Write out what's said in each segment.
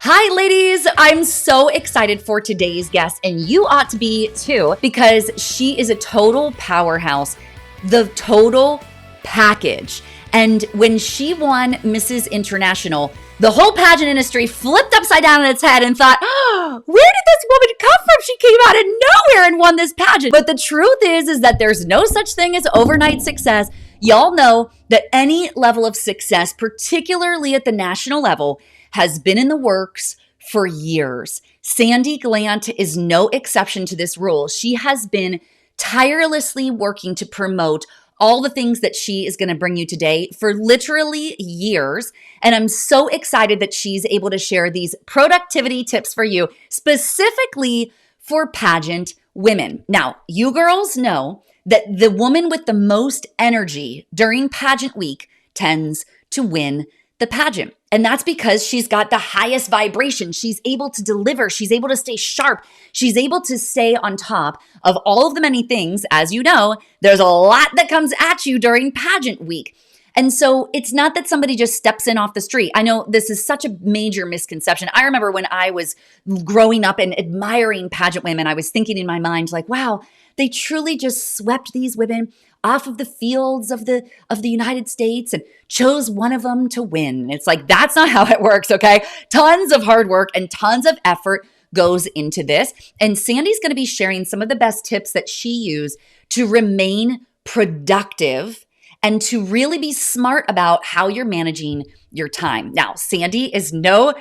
Hi, ladies. I'm so excited for today's guest, and you ought to be too, because she is a total powerhouse, the total package. And when she won Mrs. International, the whole pageant industry flipped upside down on its head and thought, oh, where did this woman come from? She came out of nowhere and won this pageant. But the truth is that there's no such thing as overnight success. Y'all know that any level of success, particularly at the national level, has been in the works for years. Sandi Glandt is no exception to this rule. She has been tirelessly working to promote all the things that she is going to bring you today for literally years. And I'm so excited that she's able to share these productivity tips for you, specifically for pageant women. Now, you girls know that the woman with the most energy during pageant week tends to win the pageant. And that's because she's got the highest vibration. She's able to deliver. She's able to stay sharp. She's able to stay on top of all of the many things. As you know, there's a lot that comes at you during pageant week. And so it's not that somebody just steps in off the street. I know this is such a major misconception. I remember when I was growing up and admiring pageant women, I was thinking in my mind like, wow, they truly just swept these women off of the fields of the United States and chose one of them to win. It's like, that's not how it works, okay? Tons of hard work and tons of effort goes into this. And Sandi's going to be sharing some of the best tips that she used to remain productive and to really be smart about how you're managing your time. Now, Sandi is no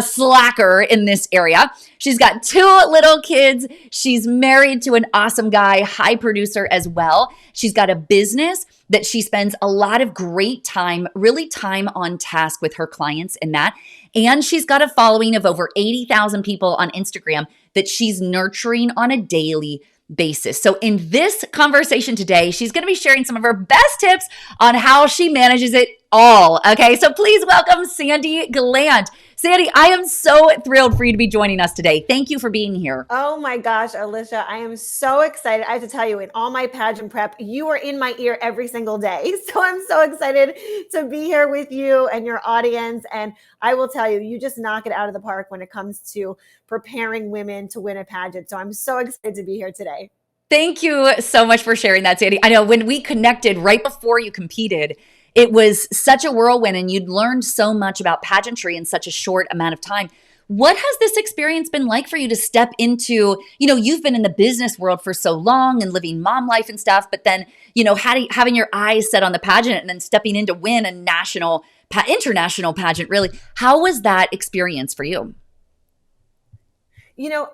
slacker in this area. She's got 2 little kids. She's married to an awesome guy, high producer as well. She's got a business that she spends a lot of great time, really time on task with her clients in that. And she's got a following of over 80,000 people on Instagram that she's nurturing on a daily basis. So in this conversation today, she's going to be sharing some of her best tips on how she manages it all. Okay, so please welcome Sandi Glandt. Sandi, I am so thrilled for you to be joining us today. Thank you for being here. Oh my gosh, Alicia, I am so excited. I have to tell you, in all my pageant prep, you are in my ear every single day. So I'm so excited to be here with you and your audience. And I will tell you, you just knock it out of the park when it comes to preparing women to win a pageant. So I'm so excited to be here today. Thank you so much for sharing that, Sandi. I know when we connected right before you competed, it was such a whirlwind and you'd learned so much about pageantry in such a short amount of time. What has this experience been like for you to step into, you've been in the business world for so long and living mom life and stuff, but then, having your eyes set on the pageant and then stepping in to win a international pageant, really. How was that experience for you?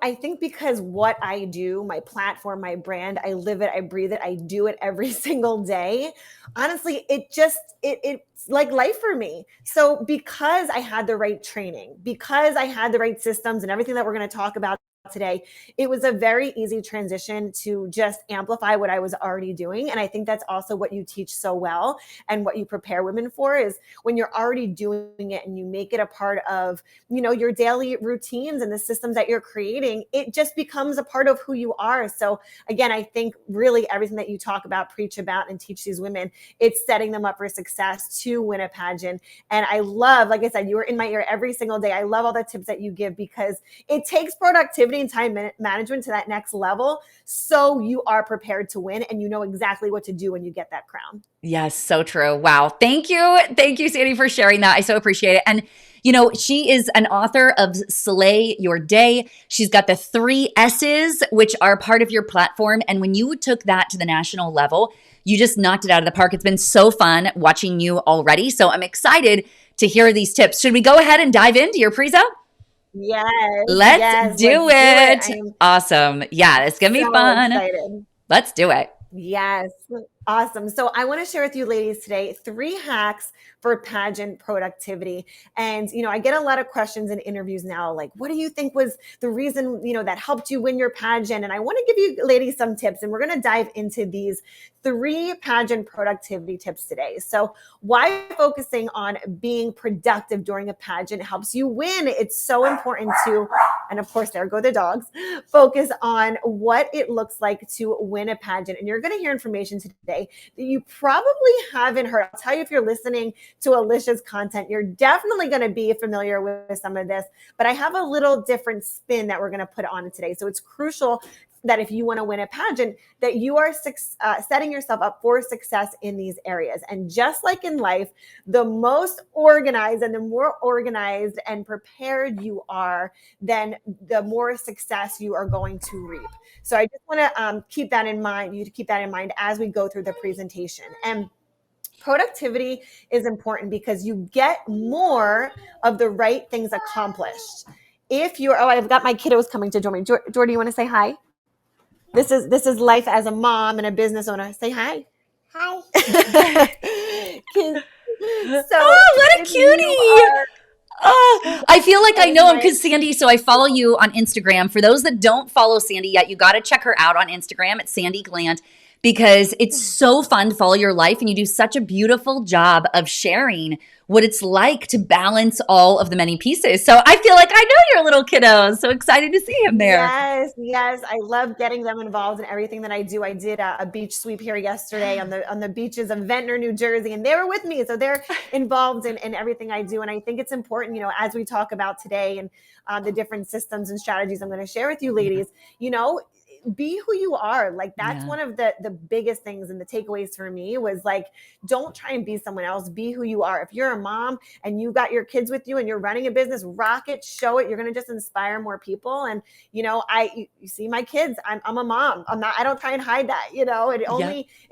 I think because what I do, my platform, my brand, I live it, I breathe it, I do it every single day. Honestly, it's like life for me. So because I had the right training, because I had the right systems and everything that we're going to talk about today, it was a very easy transition to just amplify what I was already doing. And I think that's also what you teach so well and what you prepare women for is when you're already doing it and you make it a part of, your daily routines and the systems that you're creating, it just becomes a part of who you are. So again, I think really everything that you talk about, preach about, and teach these women, it's setting them up for success to win a pageant. And I love, like I said, you are in my ear every single day. I love all the tips that you give because it takes productivity and time management to that next level. So you are prepared to win and you know exactly what to do when you get that crown. Yes, so true. Wow. Thank you. Thank you, Sandi, for sharing that. I so appreciate it. And she is an author of Slay Your Day. She's got the 3 S's, which are part of your platform. And when you took that to the national level, you just knocked it out of the park. It's been so fun watching you already. So I'm excited to hear these tips. Should we go ahead and dive into your prezo? Yes. Let's do it. Awesome. Yeah, it's going to be fun. Excited. Let's do it. Yes. Awesome. So I want to share with you ladies today 3 hacks for pageant productivity. And, I get a lot of questions in interviews now, like, what do you think was the reason, that helped you win your pageant? And I want to give you ladies some tips, and we're going to dive into these 3 pageant productivity tips today. So why focusing on being productive during a pageant helps you win? It's so important to, and of course, there go the dogs, focus on what it looks like to win a pageant. And you're going to hear information today that you probably haven't heard. I'll tell you if you're listening to Alicia's content, you're definitely going to be familiar with some of this, but I have a little different spin that we're going to put on it today. So it's crucial that if you want to win a pageant, that you are setting yourself up for success in these areas. And just like in life, the most organized and the more organized and prepared you are, then the more success you are going to reap. So I just want to keep that in mind, you to keep that in mind as we go through the presentation. And productivity is important because you get more of the right things accomplished. If you're, I've got my kiddos coming to join me. Jordan, you want to say hi? This is life as a mom and a business owner. Say hi. Hi. What a cutie. I feel like I know him because Sandi, so I follow you on Instagram. For those that don't follow Sandi yet, you got to check her out on Instagram at Sandi Glandt, because it's so fun to follow your life and you do such a beautiful job of sharing what it's like to balance all of the many pieces. So I feel like I know your little kiddos. So excited to see him there. Yes. I love getting them involved in everything that I do. I did a beach sweep here yesterday on the beaches of Ventnor, New Jersey, and they were with me. So they're involved in everything I do. And I think it's important, as we talk about today and the different systems and strategies I'm going to share with you ladies, be who you are. Like that's one of the biggest things, and the takeaways for me was like, don't try and be someone else. Be who you are. If you're a mom and you got your kids with you and you're running a business, rock it, show it. You're going to just inspire more people. And you see my kids. I'm a mom. I don't try and hide that. It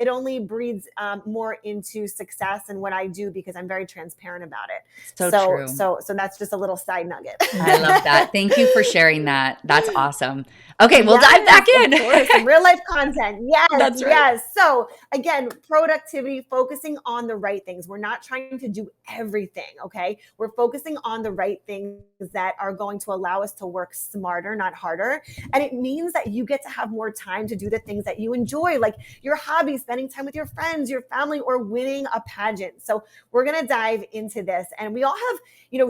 only breeds more into success in what I do because I'm very transparent about it. So true. So that's just a little side nugget. I love that. Thank you for sharing that. That's awesome. Okay, we'll dive back in. Of course, some real life content. Yes, that's right. Yes. So again, productivity, focusing on the right things. We're not trying to do everything, okay? We're focusing on the right things that are going to allow us to work smarter, not harder. And it means that you get to have more time to do the things that you enjoy, like your hobbies, spending time with your friends, your family, or winning a pageant. So we're going to dive into this. And we all have,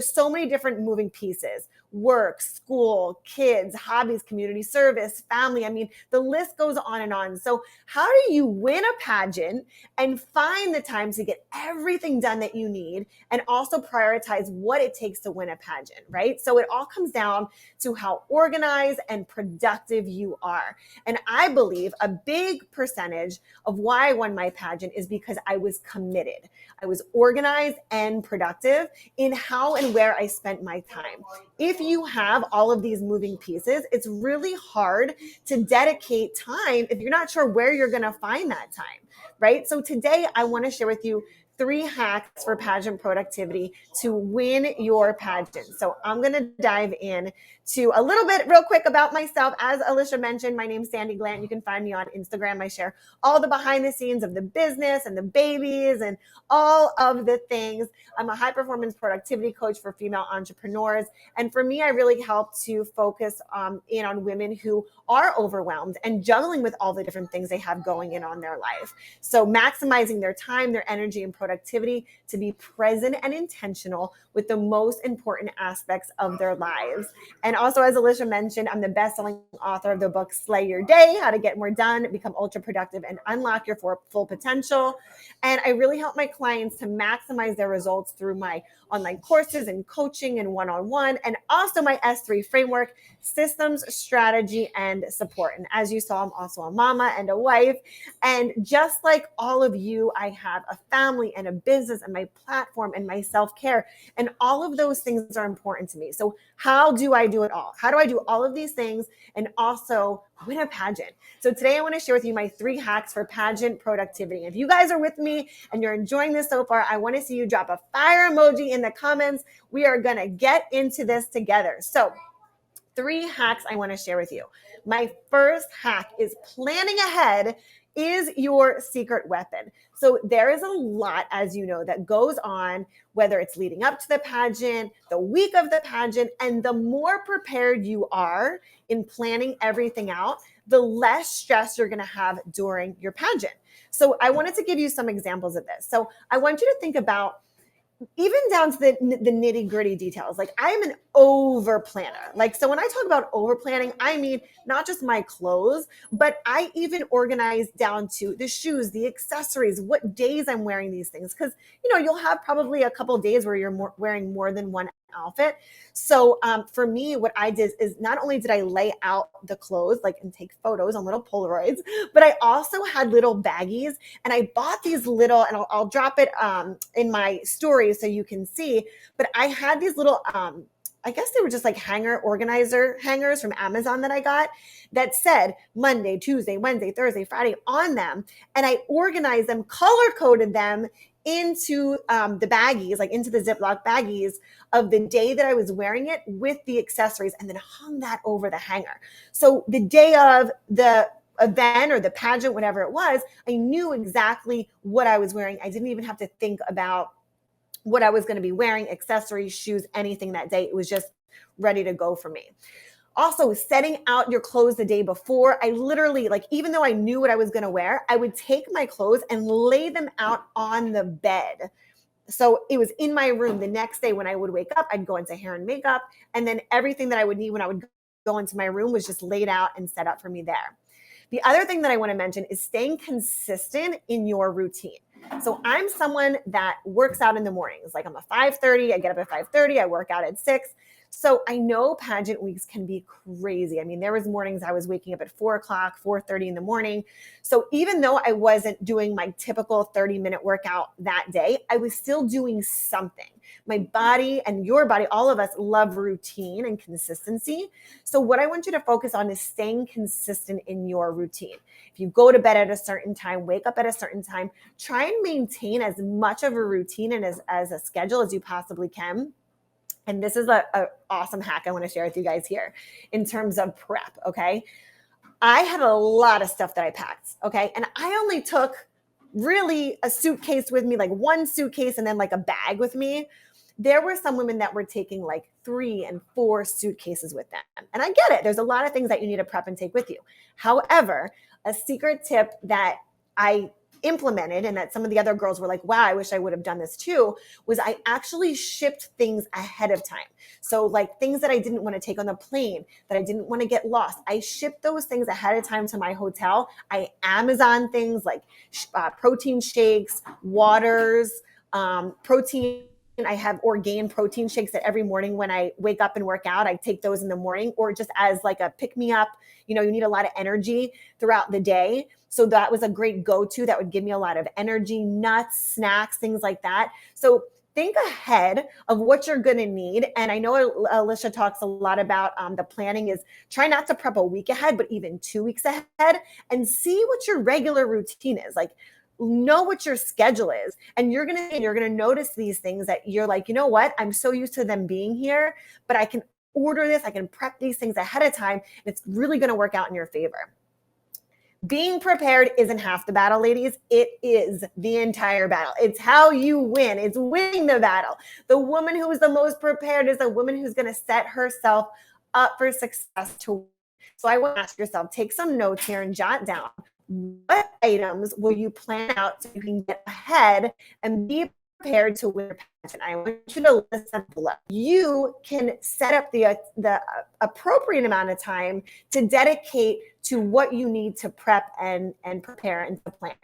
so many different moving pieces: work, school, kids, hobbies, community service, family. I mean, the list goes on and on. So how do you win a pageant and find the time to get everything done that you need and also prioritize what it takes to win a pageant, right? So it all comes down to how organized and productive you are. And I believe a big percentage of why I won my pageant is because I was committed. I was organized and productive in how and where I spent my time. If you have all of these moving pieces, it's really hard to dedicate time if you're not sure where you're going to find that time, right? So today I want to share with you 3 hacks for pageant productivity to win your pageant. So I'm going to dive in to a little bit real quick about myself. As Alicia mentioned, my name's Sandi Glandt. You can find me on Instagram. I share all the behind the scenes of the business and the babies and all of the things. I'm a high performance productivity coach for female entrepreneurs. And for me, I really help to focus in on women who are overwhelmed and juggling with all the different things they have going in on their life. So maximizing their time, their energy, and productivity to be present and intentional with the most important aspects of their lives. And also, as Alicia mentioned, I'm the best-selling author of the book Slay Your Day: How to Get More Done, Become Ultra Productive, and Unlock Your Full Potential. And I really help my clients to maximize their results through my online courses and coaching and one-on-one, and also my S3 framework: systems, strategy, and support. And as you saw, I'm also a mama and a wife. And just like all of you, I have a family and a business and my platform and my self-care. And all of those things are important to me. So how do I do it all? How do I do all of these things and also win a pageant? So today I want to share with you my 3 hacks for pageant productivity. If you guys are with me and you're enjoying this so far, I want to see you drop a fire emoji in the comments. We are going to get into this together. So 3 hacks I want to share with you. My first hack is planning ahead is your secret weapon. So there is a lot, as you know, that goes on, whether it's leading up to the pageant, the week of the pageant, and the more prepared you are in planning everything out, the less stress you're going to have during your pageant. So I wanted to give you some examples of this. So I want you to think about even down to the nitty gritty details. Like I'm an over planner. Like, so when I talk about over planning, I mean, not just my clothes, but I even organize down to the shoes, the accessories, what days I'm wearing these things. Cause you'll have probably a couple of days where you're wearing more than one outfit. So for me, what I did is not only did I lay out the clothes, like, and take photos on little Polaroids, but I also had little baggies, and I bought these little, and I'll drop it in my stories so you can see, but I had these little, I guess they were just like organizer hangers from Amazon that I got that said Monday, Tuesday, Wednesday, Thursday, Friday on them. And I organized them, color coded them into the baggies, like into the Ziploc baggies of the day that I was wearing it with the accessories, and then hung that over the hanger. So the day of the event or the pageant, whatever it was, I knew exactly what I was wearing. I didn't even have to think about what I was going to be wearing, accessories, shoes, anything that day. It was just ready to go for me. Also, setting out your clothes the day before, I literally, like, even though I knew what I was going to wear, I would take my clothes and lay them out on the bed. So it was in my room. The next day when I would wake up, I'd go into hair and makeup, and then everything that I would need when I would go into my room was just laid out and set up for me there. The other thing that I want to mention is staying consistent in your routine. So I'm someone that works out in the mornings. Like I'm a 5:30, I get up at 5:30, I work out at 6. So I know pageant weeks can be crazy. I mean, there was mornings I was waking up at 4 o'clock, 4:30 in the morning. So even though I wasn't doing my typical 30-minute workout that day, I was still doing something. My body and your body, all of us love routine and consistency. So what I want you to focus on is staying consistent in your routine. If you go to bed at a certain time, wake up at a certain time, try and maintain as much of a routine and as a schedule as you possibly can. And this is a awesome hack I want to share with you guys here in terms of prep, okay? I had a lot of stuff that I packed, okay? And I only took really a suitcase with me, like one suitcase and then like a bag with me. There were some women that were taking like 3 and 4 suitcases with them. And I get it. There's a lot of things that you need to prep and take with you. However, a secret tip that I implemented and that some of the other girls were like, wow, I wish I would have done this too, was I actually shipped things ahead of time. So like things that I didn't want to take on the plane, that I didn't want to get lost, I shipped those things ahead of time to my hotel. I Amazon things like protein shakes, waters, protein. I have Orgain protein shakes that every morning when I wake up and work out, I take those in the morning, or just as like a pick me up. You need a lot of energy throughout the day. So that was a great go-to that would give me a lot of energy, nuts, snacks, things like that. So think ahead of what you're going to need. And I know Alicia talks a lot about the planning is try not to prep a week ahead, but even 2 weeks ahead, and see what your regular routine is. Like, know what your schedule is, and you're going to notice these things that you're like, you know what? I'm so used to them being here, but I can order this. I can prep these things ahead of time. And it's really going to work out in your favor. Being prepared isn't half the battle, ladies. It is the entire battle. It's how you win. It's winning the battle. The woman who is the most prepared is the woman who's going to set herself up for success to win. So I want to ask yourself, take some notes here and jot down, what items will you plan out so you can get ahead and be prepared to win your pageant? I want you to list them below. You can set up the appropriate amount of time to dedicate to what you need to prep and prepare and to plan.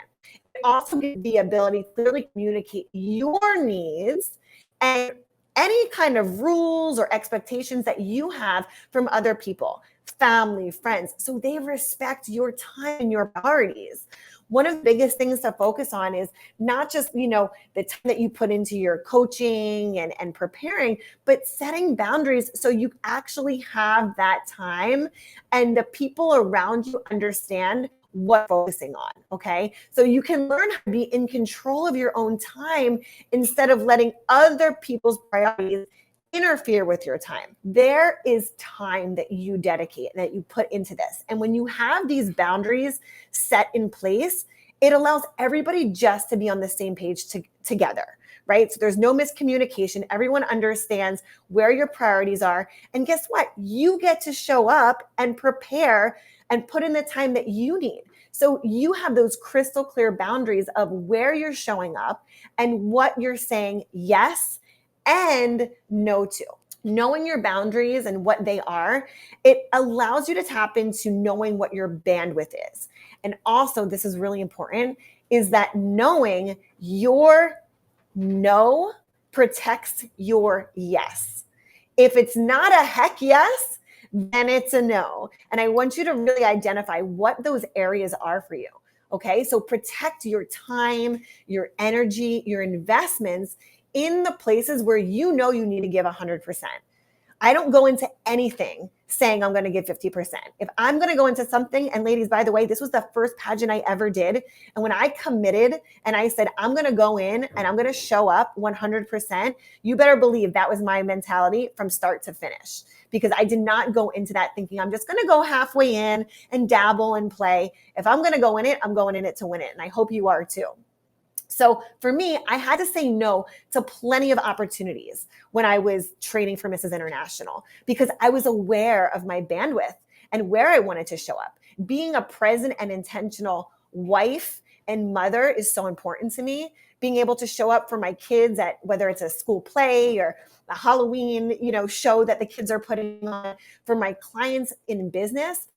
It also gives the ability to clearly communicate your needs and any kind of rules or expectations that you have from other people, family, friends, so they respect your time and your priorities. One of the biggest things to focus on is not just, the time that you put into your coaching and preparing, but setting boundaries so you actually have that time and the people around you understand what focusing on, okay? So you can learn how to be in control of your own time instead of letting other people's priorities interfere with your time. There is time that you dedicate, that you put into this. And when you have these boundaries set in place, it allows everybody just to be on the same page together, right? So there's no miscommunication. Everyone understands where your priorities are. And guess what? You get to show up and prepare and put in the time that you need. So you have those crystal clear boundaries of where you're showing up and what you're saying yes and no to. Knowing your boundaries and what they are, it allows you to tap into knowing what your bandwidth is. And also, this is really important, is that knowing your no protects your yes. If it's not a heck yes, then it's a no. And I want you to really identify what those areas are for you. Okay, so protect your time, your energy, your investments in the places where you know you need to give 100%. I don't go into anything saying I'm going to give 50%. If I'm going to go into something, and ladies, by the way, this was the first pageant I ever did. And when I committed and I said, I'm going to go in and I'm going to show up 100%, you better believe that was my mentality from start to finish. Because I did not go into that thinking I'm just going to go halfway in and dabble and play. If I'm going to go in it, I'm going in it to win it. And I hope you are too. So for me, I had to say no to plenty of opportunities when I was training for Mrs. International because I was aware of my bandwidth and where I wanted to show up. Being a present and intentional wife and mother is so important to me. Being able to show up for my kids at whether it's a school play or a Halloween, show that the kids are putting on, for my clients in business,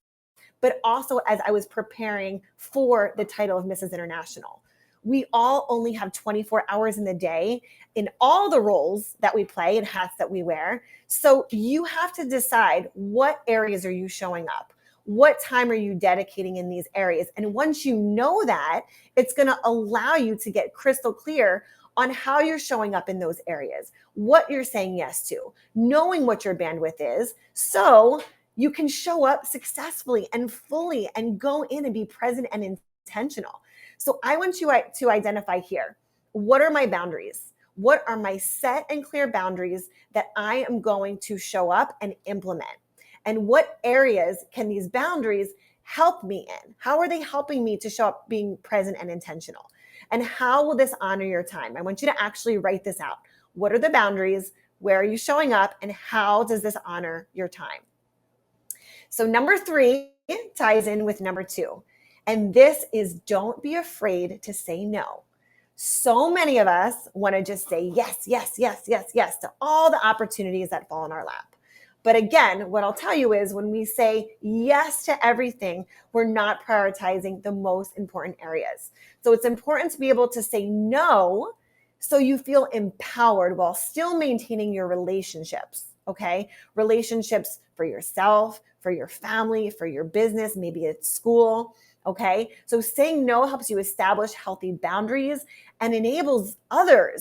but also as I was preparing for the title of Mrs. International. We all only have 24 hours in the day in all the roles that we play and hats that we wear. So you have to decide, what areas are you showing up? What time are you dedicating in these areas? And once you know that, it's going to allow you to get crystal clear on how you're showing up in those areas, what you're saying yes to, knowing what your bandwidth is, so you can show up successfully and fully and go in and be present and intentional. So I want you to identify here, what are my boundaries? What are my set and clear boundaries that I am going to show up and implement? And what areas can these boundaries help me in? How are they helping me to show up being present and intentional? And how will this honor your time? I want you to actually write this out. What are the boundaries? Where are you showing up? And how does this honor your time? So number 3 ties in with number 2. And this is, don't be afraid to say no. So many of us want to just say yes, yes, yes, yes, yes to all the opportunities that fall in our lap. But again, what I'll tell you is when we say yes to everything, we're not prioritizing the most important areas. So it's important to be able to say no so you feel empowered while still maintaining your relationships, okay? Relationships for yourself, for your family, for your business, maybe at school. Okay, so saying no helps you establish healthy boundaries and enables other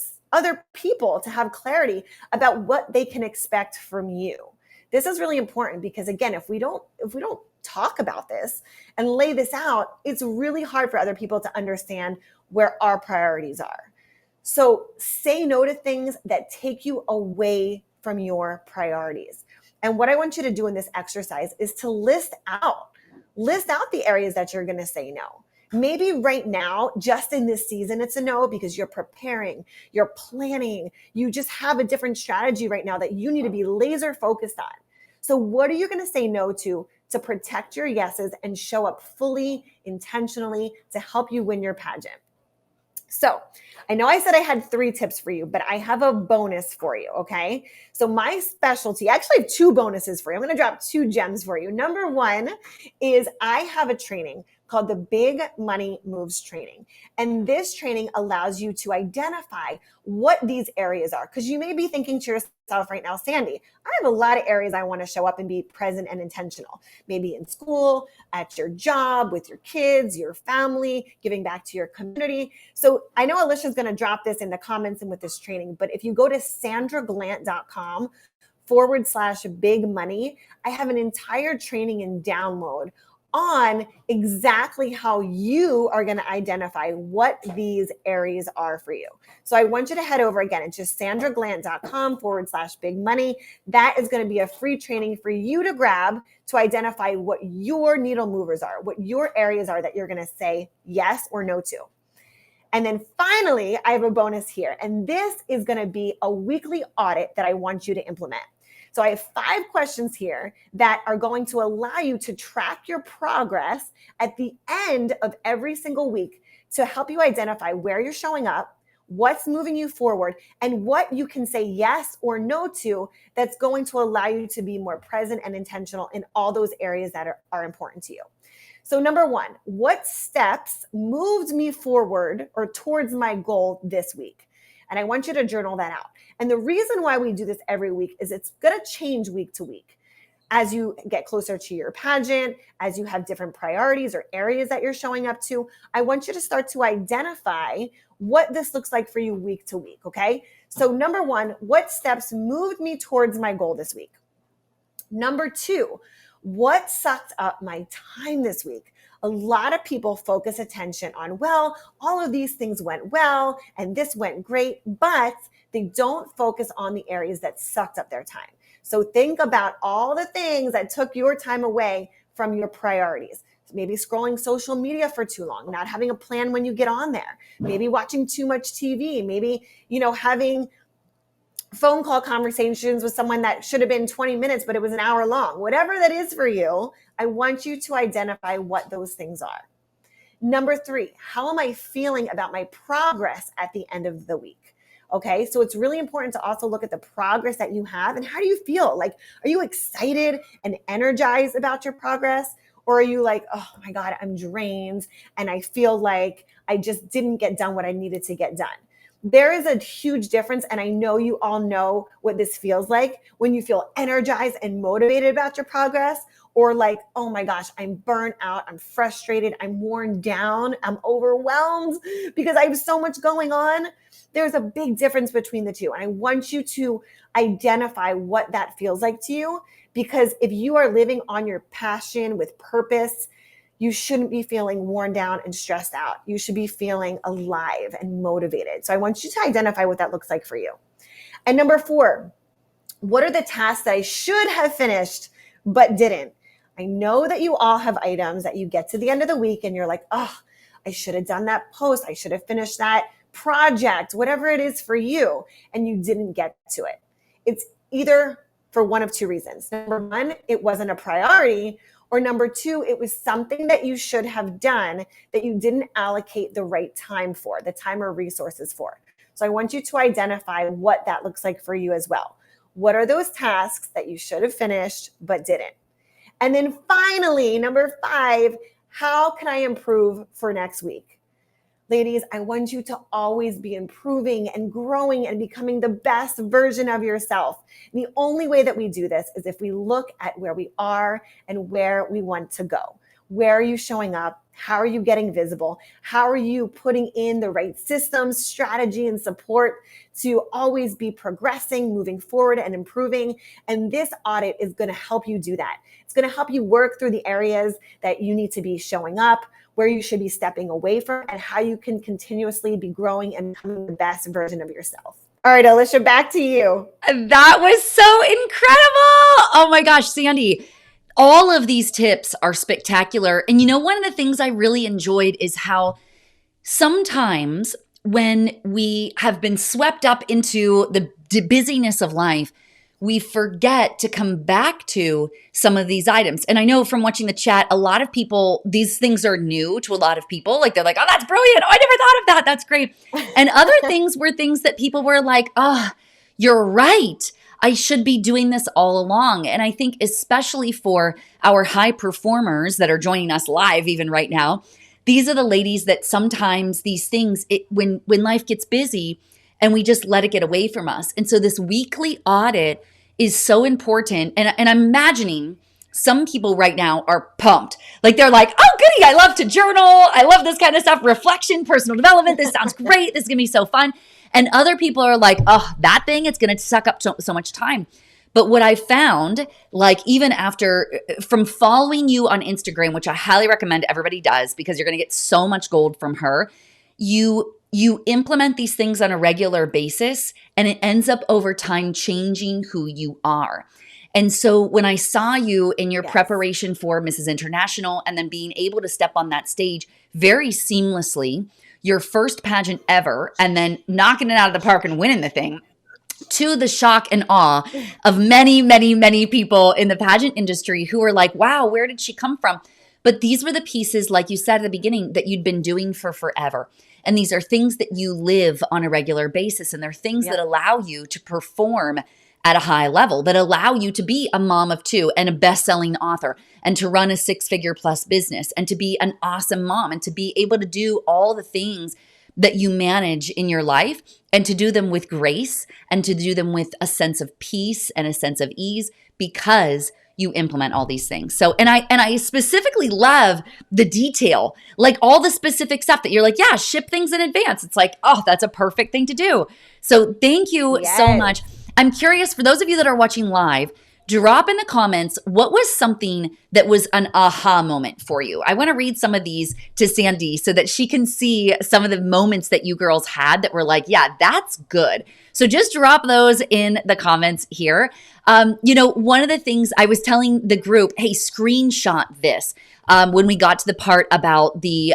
people to have clarity about what they can expect from you. This is really important because, again, if we don't talk about this and lay this out, it's really hard for other people to understand where our priorities are. So say no to things that take you away from your priorities. And what I want you to do in this exercise is to list out the areas that you're going to say no. Maybe right now, just in this season, it's a no because you're preparing, you're planning, you just have a different strategy right now that you need to be laser focused on. So what are you going to say no to protect your yeses and show up fully, intentionally to help you win your pageant? So I know I said I had 3 tips for you, but I have a bonus for you, okay? So my specialty, I actually have 2 bonuses for you. I'm going to drop 2 gems for you. Number 1 is I have a training called the Big Money Moves Training. And this training allows you to identify what these areas are. Because you may be thinking to yourself right now, Sandi, I have a lot of areas I want to show up and be present and intentional. Maybe in school, at your job, with your kids, your family, giving back to your community. So I know Alicia's going to drop this in the comments and with this training, but if you go to sandraglandt.com/big money, I have an entire training and download on exactly how you are going to identify what these areas are for you. So I want you to head over again. It's just sandraglandt.com/big money. That is going to be a free training for you to grab to identify what your needle movers are, what your areas are that you're going to say yes or no to. And then finally, I have a bonus here. And this is going to be a weekly audit that I want you to implement. So I have 5 questions here that are going to allow you to track your progress at the end of every single week to help you identify where you're showing up, what's moving you forward, and what you can say yes or no to that's going to allow you to be more present and intentional in all those areas that are important to you. So number 1, what steps moved me forward or towards my goal this week? And I want you to journal that out. And the reason why we do this every week is it's going to change week to week. As you get closer to your pageant, as you have different priorities or areas that you're showing up to, I want you to start to identify what this looks like for you week to week, okay? So number 1, what steps moved me towards my goal this week? Number 2, what sucked up my time this week? A lot of people focus attention on, well, all of these things went well and this went great, but they don't focus on the areas that sucked up their time. So think about all the things that took your time away from your priorities. Maybe scrolling social media for too long, not having a plan when you get on there, maybe watching too much TV, maybe, having phone call conversations with someone that should have been 20 minutes, but it was an hour long. Whatever that is for you, I want you to identify what those things are. Number 3, how am I feeling about my progress at the end of the week? Okay, so it's really important to also look at the progress that you have and how do you feel? Like, are you excited and energized about your progress? Or are you like, oh my God, I'm drained and I feel like I just didn't get done what I needed to get done? There is a huge difference, and I know you all know what this feels like when you feel energized and motivated about your progress, or like, oh my gosh, I'm burnt out, I'm frustrated, I'm worn down, I'm overwhelmed because I have so much going on. There's a big difference between the two, and I want you to identify what that feels like to you, because if you are living on your passion with purpose, you shouldn't be feeling worn down and stressed out. You should be feeling alive and motivated. So I want you to identify what that looks like for you. And number 4, what are the tasks that I should have finished but didn't? I know that you all have items that you get to the end of the week and you're like, oh, I should have done that post. I should have finished that project, whatever it is for you, and you didn't get to it. It's either for one of 2 reasons. Number 1, it wasn't a priority. Or number 2, it was something that you should have done that you didn't allocate the right time for, the time or resources for. So I want you to identify what that looks like for you as well. What are those tasks that you should have finished but didn't? And then finally, number 5, how can I improve for next week? Ladies, I want you to always be improving and growing and becoming the best version of yourself. And the only way that we do this is if we look at where we are and where we want to go. Where are you showing up? How are you getting visible? How are you putting in the right systems, strategy, and support to always be progressing, moving forward, and improving? And this audit is going to help you do that. It's going to help you work through the areas that you need to be showing up, where you should be stepping away from, and how you can continuously be growing and becoming the best version of yourself. All right, Alicia, back to you. That was so incredible. Oh my gosh, Sandi, all of these tips are spectacular. And one of the things I really enjoyed is how sometimes when we have been swept up into the busyness of life, we forget to come back to some of these items. And I know from watching the chat, a lot of people, these things are new to a lot of people. Like they're like, oh, that's brilliant. Oh, I never thought of that. That's great. And other things were things that people were like, oh, you're right. I should be doing this all along. And I think especially for our high performers that are joining us live even right now, these are the ladies that sometimes these things, when life gets busy and we just let it get away from us. And so this weekly audit is so important. And I'm imagining some people right now are pumped. Like they're like, oh, goody, I love to journal. I love this kind of stuff. Reflection, personal development. This sounds great. This is going to be so fun. And other people are like, oh, that thing, it's going to suck up so much time. But what I found, like even after, from following you on Instagram, which I highly recommend everybody does because you're going to get so much gold from her, you implement these things on a regular basis and it ends up over time changing who you are. And so when I saw you in your preparation for Mrs. International and then being able to step on that stage very seamlessly, your first pageant ever, and then knocking it out of the park and winning the thing, to the shock and awe of many, many, many people in the pageant industry who are like, wow, where did she come from? But these were the pieces, like you said at the beginning, that you'd been doing for forever. And these are things that you live on a regular basis. And they're things that allow you to perform at a high level, that allow you to be a mom of two and a best-selling author and to run a six-figure plus business and to be an awesome mom and to be able to do all the things that you manage in your life and to do them with grace and to do them with a sense of peace and a sense of ease because you implement all these things. So, and I specifically love the detail, like all the specific stuff that you're like, yeah, ship things in advance. It's like, oh, that's a perfect thing to do. So thank you so much. I'm curious, for those of you that are watching live, drop in the comments, what was something that was an aha moment for you? I want to read some of these to Sandi so that she can see some of the moments that you girls had that were like, yeah, that's good. So just drop those in the comments here. One of the things I was telling the group, hey, screenshot this when we got to the part about the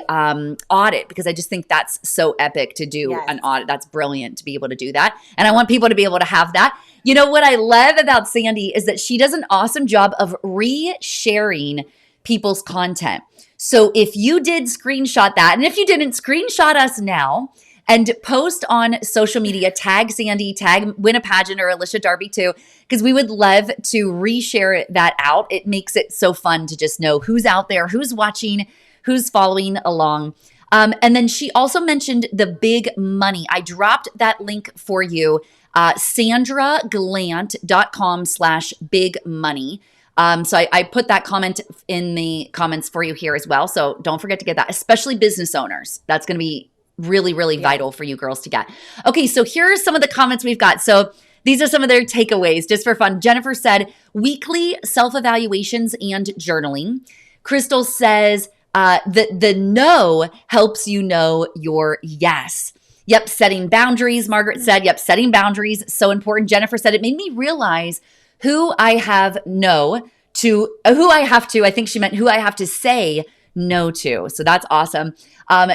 audit, because I just think that's so epic to do an audit. That's brilliant to be able to do that. And I want people to be able to have that. You know, what I love about Sandi is that she does an awesome job of re-sharing people's content. So if you did screenshot that, and if you didn't, screenshot us now and post on social media, tag Sandi, tag Win a Pageant or Alicia Darby too, because we would love to reshare that out. It makes it so fun to just know who's out there, who's watching, who's following along. And then she also mentioned the big money. I dropped that link for you, sandraglandt.com/big money. So I put that comment in the comments for you here as well. So don't forget to get that, especially business owners. That's going to be really, really vital for you girls to get. Okay, so here are some of the comments we've got. So these are some of their takeaways just for fun. Jennifer said, weekly self-evaluations and journaling. Crystal says, the no helps you know your yes. Yep, setting boundaries. Margaret said, yep, setting boundaries, so important. Jennifer said, it made me realize who I have to, I think she meant who I have to say no to. So that's awesome.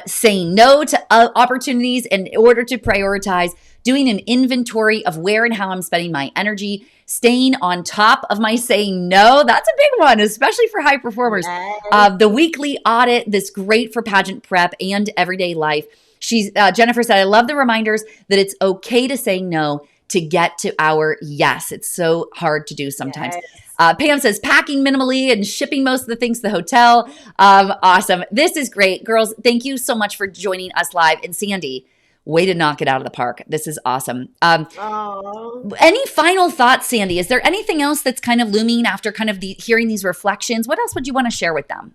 Saying no to opportunities in order to prioritize, doing an inventory of where and how I'm spending my energy, staying on top of my saying no. That's a big one, especially for high performers. The weekly audit, that's great for pageant prep and everyday life. Jennifer said, I love the reminders that it's okay to say no to get to our yes. It's so hard to do sometimes. Pam says, packing minimally and shipping most of the things to the hotel. Awesome. This is great. Girls, thank you so much for joining us live. And Sandi, way to knock it out of the park. This is awesome. Any final thoughts, Sandi? Is there anything else that's kind of looming after kind of hearing these reflections? What else would you want to share with them?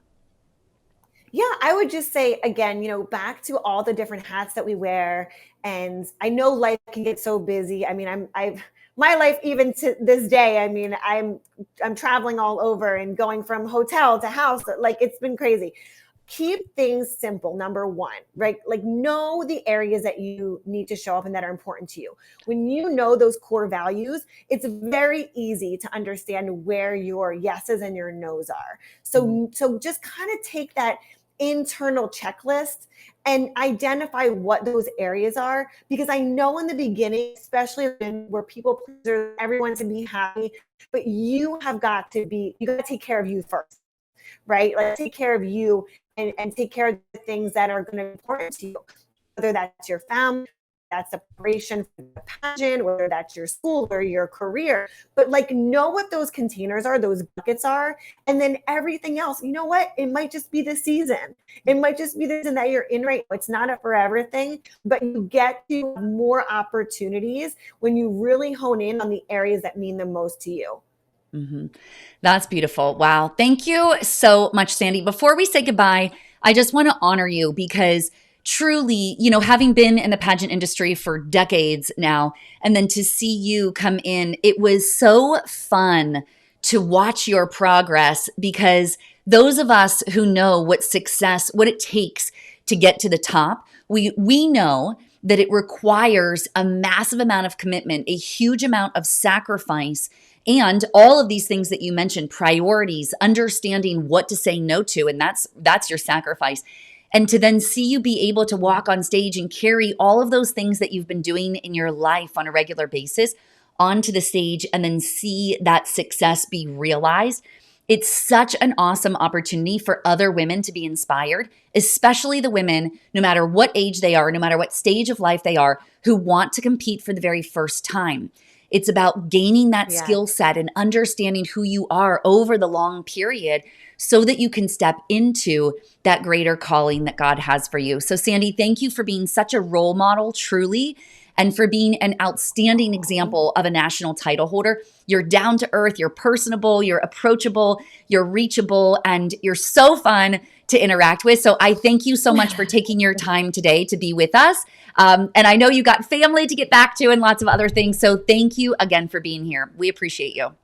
Yeah, I would just say, again, back to all the different hats that we wear. And I know life can get so busy. I mean, my life, even to this day, I mean, I'm traveling all over and going from hotel to house. Like, it's been crazy. Keep things simple. Number one, right? Like, know the areas that you need to show up and that are important to you. When you know those core values, it's very easy to understand where your yeses and your nos are. So just kind of take that internal checklist and identify what those areas are, because I know in the beginning, especially where people please everyone to be happy, but you got to take care of you first, right? Like, take care of you and take care of the things that are going to be important to you, whether that's your family, that's the preparation for the pageant, whether that's your school or your career. But like, know what those containers are, those buckets are, and then everything else, you know what? It might just be the season. It might just be the season that you're in right now. It's not a forever thing, but you get to have more opportunities when you really hone in on the areas that mean the most to you. Mm-hmm. That's beautiful. Wow. Thank you so much, Sandi. Before we say goodbye, I just want to honor you because truly, having been in the pageant industry for decades now, and then to see you come in, it was so fun to watch your progress, because those of us who know what it takes to get to the top, we know that it requires a massive amount of commitment, a huge amount of sacrifice, and all of these things that you mentioned, priorities, understanding what to say no to, and that's your sacrifice. And to then see you be able to walk on stage and carry all of those things that you've been doing in your life on a regular basis onto the stage and then see that success be realized. It's such an awesome opportunity for other women to be inspired, especially the women, no matter what age they are, no matter what stage of life they are, who want to compete for the very first time. It's about gaining that skill set and understanding who you are over the long period so that you can step into that greater calling that God has for you. So, Sandi, thank you for being such a role model, truly, and for being an outstanding example of a national title holder. You're down to earth, you're personable, you're approachable, you're reachable, and you're so fun to interact with. So I thank you so much for taking your time today to be with us. And I know you got family to get back to and lots of other things. So thank you again for being here. We appreciate you.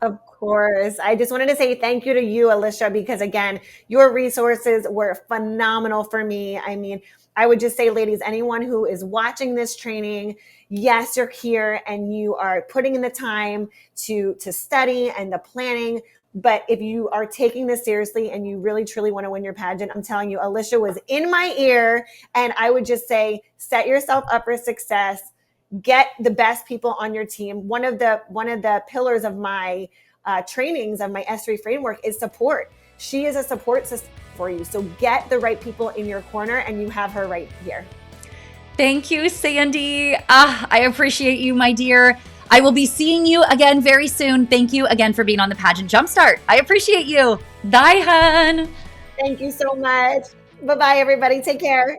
Of course. I just wanted to say thank you to you, Alicia, because again, your resources were phenomenal for me. I mean, I would just say, ladies, anyone who is watching this training, yes, you're here and you are putting in the time to study and the planning. But if you are taking this seriously and you really, truly want to win your pageant, I'm telling you, Alicia was in my ear. And I would just say, set yourself up for success. Get the best people on your team. One of the pillars of my trainings of my S3 framework is support. She is a support system for you. So get the right people in your corner, and you have her right here. Thank you, Sandi. I appreciate you, my dear. I will be seeing you again very soon. Thank you again for being on the Pageant Jumpstart. I appreciate you. Bye, hun. Thank you so much. Bye-bye, everybody. Take care.